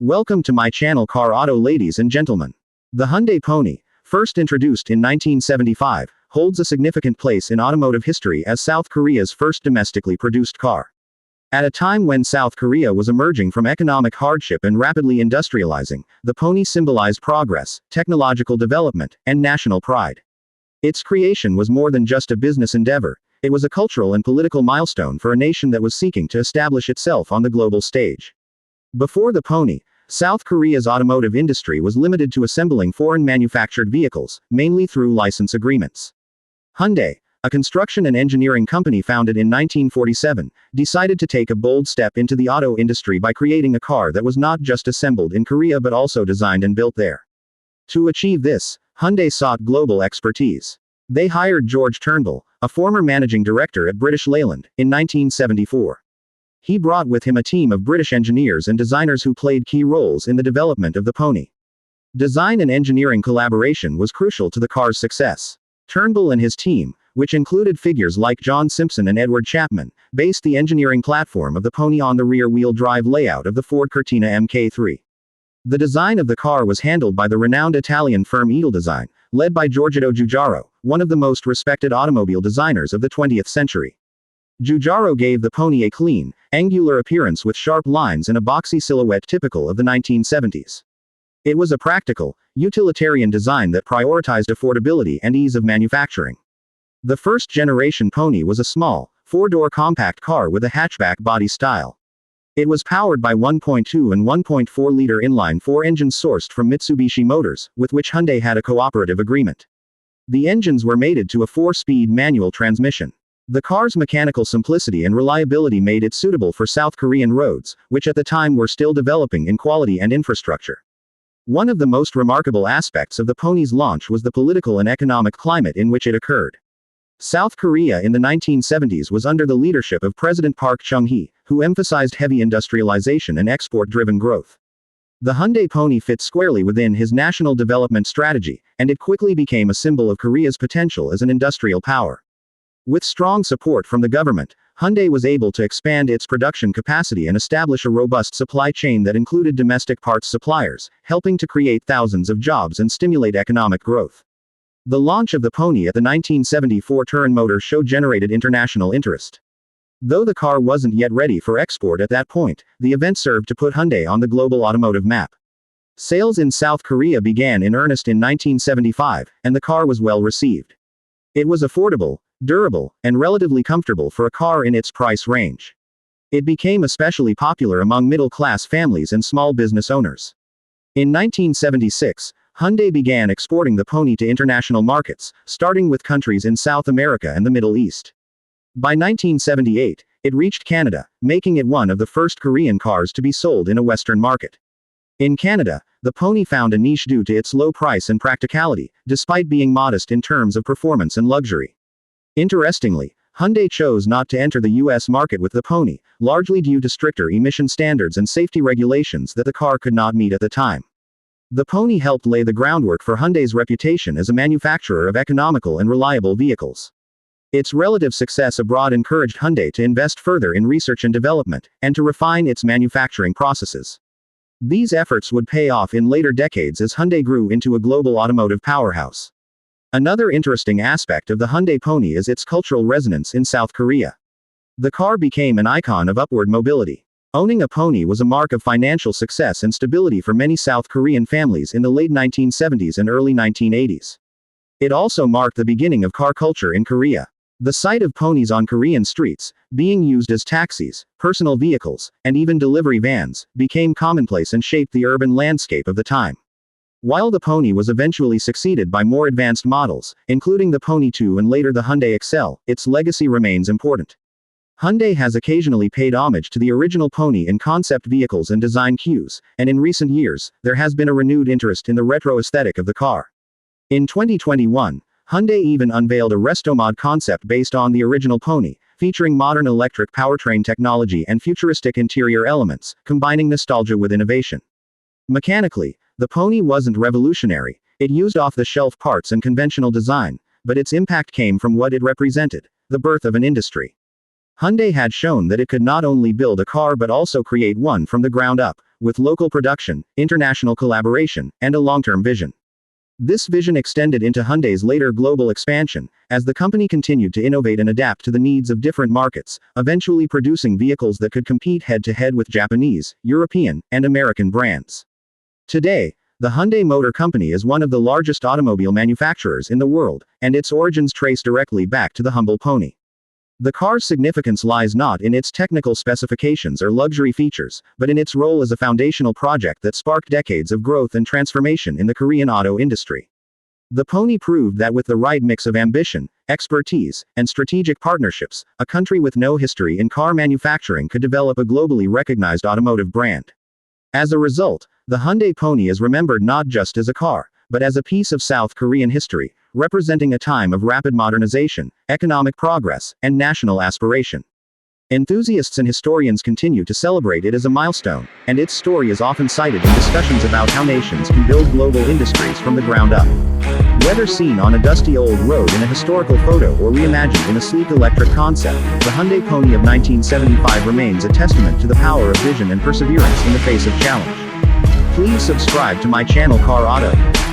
Welcome to my channel Car Auto, ladies and gentlemen. The Hyundai Pony, first introduced in 1975, holds a significant place in automotive history as South Korea's first domestically produced car. At a time when South Korea was emerging from economic hardship and rapidly industrializing, the Pony symbolized progress, technological development, and national pride. Its creation was more than just a business endeavor, it was a cultural and political milestone for a nation that was seeking to establish itself on the global stage. Before the Pony, South Korea's automotive industry was limited to assembling foreign-manufactured vehicles, mainly through license agreements. Hyundai, a construction and engineering company founded in 1947, decided to take a bold step into the auto industry by creating a car that was not just assembled in Korea but also designed and built there. To achieve this, Hyundai sought global expertise. They hired George Turnbull, a former managing director at British Leyland, in 1974. He brought with him a team of British engineers and designers who played key roles in the development of the Pony. Design and engineering collaboration was crucial to the car's success. Turnbull and his team, which included figures like John Simpson and Edward Chapman, based the engineering platform of the Pony on the rear-wheel drive layout of the Ford Cortina Mk3. The design of the car was handled by the renowned Italian firm Edeldesign, led by Giorgio Giugiaro, one of the most respected automobile designers of the 20th century. Giugiaro gave the Pony a clean, angular appearance with sharp lines and a boxy silhouette typical of the 1970s. It was a practical, utilitarian design that prioritized affordability and ease of manufacturing. The first-generation Pony was a small, four-door compact car with a hatchback body style. It was powered by 1.2 and 1.4-liter inline-4 engines sourced from Mitsubishi Motors, with which Hyundai had a cooperative agreement. The engines were mated to a 4-speed manual transmission. The car's mechanical simplicity and reliability made it suitable for South Korean roads, which at the time were still developing in quality and infrastructure. One of the most remarkable aspects of the Pony's launch was the political and economic climate in which it occurred. South Korea in the 1970s was under the leadership of President Park Chung-hee, who emphasized heavy industrialization and export-driven growth. The Hyundai Pony fit squarely within his national development strategy, and it quickly became a symbol of Korea's potential as an industrial power. With strong support from the government, Hyundai was able to expand its production capacity and establish a robust supply chain that included domestic parts suppliers, helping to create thousands of jobs and stimulate economic growth. The launch of the Pony at the 1974 Turin Motor Show generated international interest. Though the car wasn't yet ready for export at that point, the event served to put Hyundai on the global automotive map. Sales in South Korea began in earnest in 1975, and the car was well received. It was affordable, durable, and relatively comfortable for a car in its price range. It became especially popular among middle-class families and small business owners. In 1976, Hyundai began exporting the Pony to international markets, starting with countries in South America and the Middle East. By 1978, it reached Canada, making it one of the first Korean cars to be sold in a Western market. In Canada, the Pony found a niche due to its low price and practicality, despite being modest in terms of performance and luxury. Interestingly, Hyundai chose not to enter the U.S. market with the Pony, largely due to stricter emission standards and safety regulations that the car could not meet at the time. The Pony helped lay the groundwork for Hyundai's reputation as a manufacturer of economical and reliable vehicles. Its relative success abroad encouraged Hyundai to invest further in research and development, and to refine its manufacturing processes. These efforts would pay off in later decades as Hyundai grew into a global automotive powerhouse. Another interesting aspect of the Hyundai Pony is its cultural resonance in South Korea. The car became an icon of upward mobility. Owning a Pony was a mark of financial success and stability for many South Korean families in the late 1970s and early 1980s. It also marked the beginning of car culture in Korea. The sight of ponies on Korean streets, being used as taxis, personal vehicles, and even delivery vans, became commonplace and shaped the urban landscape of the time. While the Pony was eventually succeeded by more advanced models, including the Pony 2 and later the Hyundai Excel, its legacy remains important. Hyundai has occasionally paid homage to the original Pony in concept vehicles and design cues, and in recent years, there has been a renewed interest in the retro aesthetic of the car. In 2021, Hyundai even unveiled a Restomod concept based on the original Pony, featuring modern electric powertrain technology and futuristic interior elements, combining nostalgia with innovation. Mechanically, the Pony wasn't revolutionary, it used off-the-shelf parts and conventional design, but its impact came from what it represented, the birth of an industry. Hyundai had shown that it could not only build a car but also create one from the ground up, with local production, international collaboration, and a long-term vision. This vision extended into Hyundai's later global expansion, as the company continued to innovate and adapt to the needs of different markets, eventually producing vehicles that could compete head-to-head with Japanese, European, and American brands. Today, the Hyundai Motor Company is one of the largest automobile manufacturers in the world, and its origins trace directly back to the humble pony. The car's significance lies not in its technical specifications or luxury features, but in its role as a foundational project that sparked decades of growth and transformation in the Korean auto industry. The Pony proved that with the right mix of ambition, expertise, and strategic partnerships, a country with no history in car manufacturing could develop a globally recognized automotive brand. As a result, the Hyundai Pony is remembered not just as a car, but as a piece of South Korean history, representing a time of rapid modernization, economic progress, and national aspiration. Enthusiasts and historians continue to celebrate it as a milestone, and its story is often cited in discussions about how nations can build global industries from the ground up. Whether seen on a dusty old road in a historical photo or reimagined in a sleek electric concept, the Hyundai Pony of 1975 remains a testament to the power of vision and perseverance in the face of challenge. Please subscribe to my channel Car Auto.